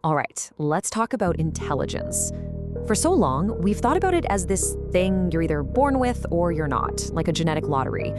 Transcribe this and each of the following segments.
All right, let's talk about intelligence. For so long, we've thought about it as this thing you're either born with or you're not, like a genetic lottery.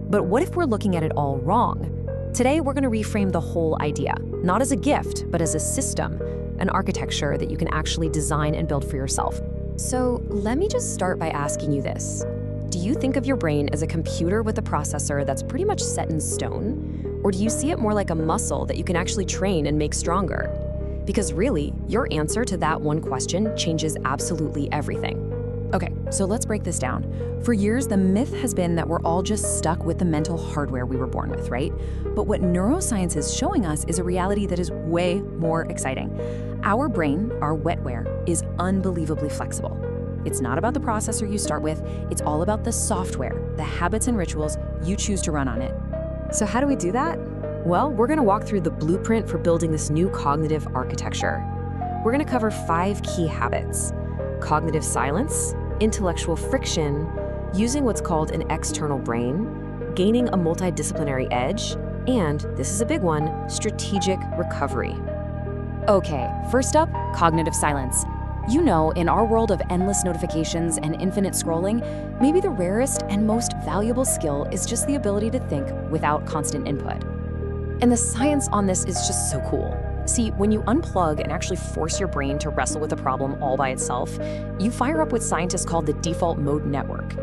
But what if we're looking at it all wrong? Today, we're going to reframe the whole idea, not as a gift, but as a system, an architecture that you can actually design and build for yourself. So let me just start by asking you this. Do you think of your brain as a computer with a processor that's pretty much set in stone? Or do you see it more like a muscle that you can actually train and make stronger? Because really, your answer to that one question changes absolutely everything. Okay, so let's break this down. For years, the myth has been that we're all just stuck with the mental hardware we were born with, right? But what neuroscience is showing us is a reality that is way more exciting. Our brain, our wetware, is unbelievably flexible. It's not about the processor you start with, it's all about the software, the habits and rituals you choose to run on it. So how do we do that? Well, we're gonna walk through the blueprint for building this new cognitive architecture. We're gonna cover 5 key habits: cognitive silence, intellectual friction, using what's called an external brain, gaining a multidisciplinary edge, and, this is a big one, strategic recovery. Okay, first up, cognitive silence. You know, in our world of endless notifications and infinite scrolling, maybe the rarest and most valuable skill is just the ability to think without constant input. And the science on this is just so cool. See, when you unplug and actually force your brain to wrestle with a problem all by itself, you fire up what scientists call the default mode network.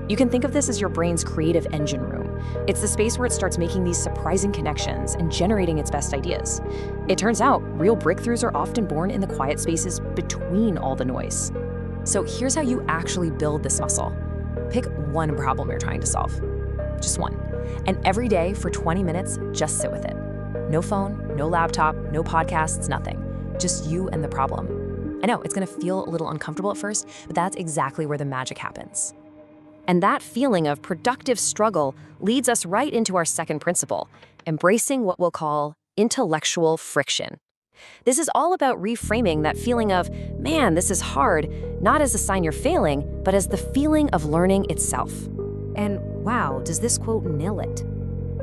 You can think of this as your brain's creative engine room. It's the space where it starts making these surprising connections and generating its best ideas. It turns out, real breakthroughs are often born in the quiet spaces between all the noise. So here's how you actually build this muscle. Pick one problem you're trying to solve. Just one. And every day for 20 minutes, just sit with it. No phone, no laptop, no podcasts, nothing. Just you and the problem. I know, it's gonna feel a little uncomfortable at first, but that's exactly where the magic happens. And that feeling of productive struggle leads us right into our second principle, embracing what we'll call intellectual friction. This is all about reframing that feeling of, man, this is hard, not as a sign you're failing, but as the feeling of learning itself. And wow, does this quote nail it?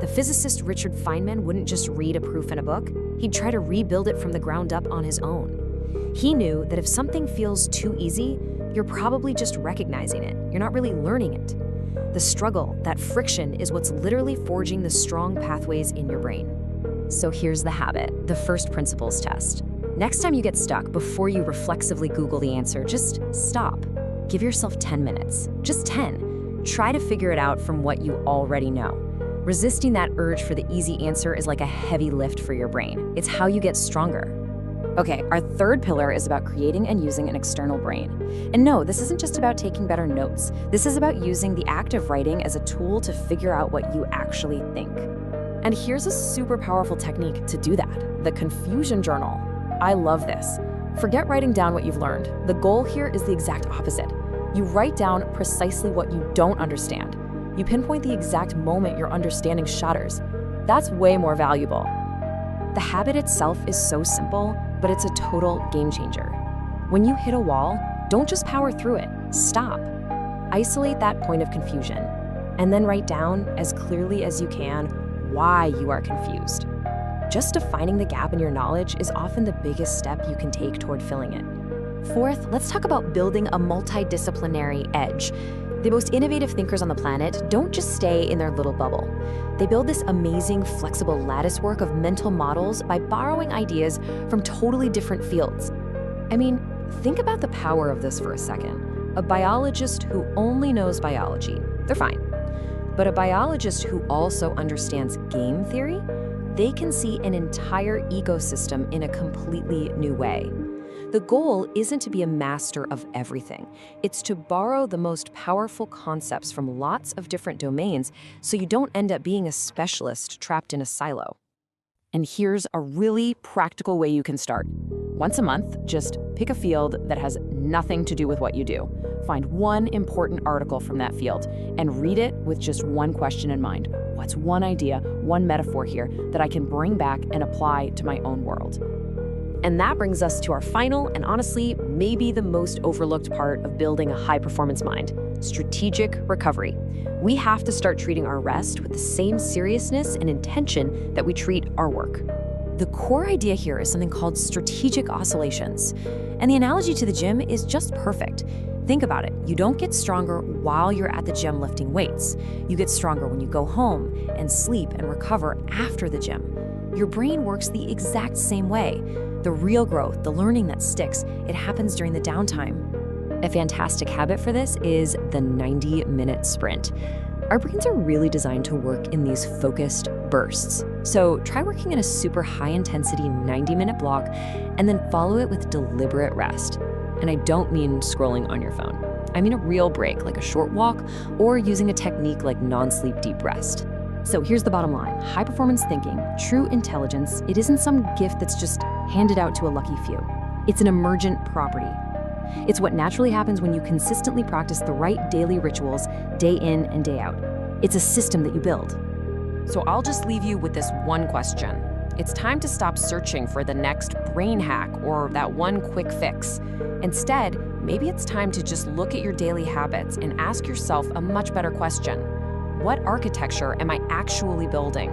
The physicist Richard Feynman wouldn't just read a proof in a book, he'd try to rebuild it from the ground up on his own. He knew that if something feels too easy, you're probably just recognizing it. You're not really learning it. The struggle, that friction, is what's literally forging the strong pathways in your brain. So here's the habit, the first principles test. Next time you get stuck, before you reflexively Google the answer, just stop. Give yourself 10 minutes, just 10. Try to figure it out from what you already know. Resisting that urge for the easy answer is like a heavy lift for your brain. It's how you get stronger. Okay, our third pillar is about creating and using an external brain. And no, this isn't just about taking better notes. This is about using the act of writing as a tool to figure out what you actually think. And here's a super powerful technique to do that, the confusion journal. I love this. Forget writing down what you've learned. The goal here is the exact opposite. You write down precisely what you don't understand. You pinpoint the exact moment your understanding shatters. That's way more valuable. The habit itself is so simple, but it's a total game changer. When you hit a wall, don't just power through it. Stop. Isolate that point of confusion, and then write down as clearly as you can why you are confused. Just defining the gap in your knowledge is often the biggest step you can take toward filling it. Fourth, let's talk about building a multidisciplinary edge. The most innovative thinkers on the planet don't just stay in their little bubble. They build this amazing, flexible latticework of mental models by borrowing ideas from totally different fields. I mean, think about the power of this for a second. A biologist who only knows biology, they're fine. But a biologist who also understands game theory, they can see an entire ecosystem in a completely new way. The goal isn't to be a master of everything. It's to borrow the most powerful concepts from lots of different domains so you don't end up being a specialist trapped in a silo. And here's a really practical way you can start. Once a month, just pick a field that has nothing to do with what you do. Find one important article from that field and read it with just one question in mind. What's one idea, one metaphor here that I can bring back and apply to my own world? And that brings us to our final and honestly, maybe the most overlooked part of building a high-performance mind, strategic recovery. We have to start treating our rest with the same seriousness and intention that we treat our work. The core idea here is something called strategic oscillations. And the analogy to the gym is just perfect. Think about it. You don't get stronger while you're at the gym lifting weights. You get stronger when you go home and sleep and recover after the gym. Your brain works the exact same way. The real growth, the learning that sticks, it happens during the downtime. A fantastic habit for this is the 90-minute sprint. Our brains are really designed to work in these focused bursts. So try working in a super high-intensity 90-minute block and then follow it with deliberate rest. And I don't mean scrolling on your phone. I mean a real break, like a short walk or using a technique like non-sleep deep rest. So here's the bottom line. High-performance thinking, true intelligence, it isn't some gift that's just handed out to a lucky few. It's an emergent property. It's what naturally happens when you consistently practice the right daily rituals day in and day out. It's a system that you build. So I'll just leave you with this one question. It's time to stop searching for the next brain hack or that one quick fix. Instead, maybe it's time to just look at your daily habits and ask yourself a much better question. What architecture am I actually building?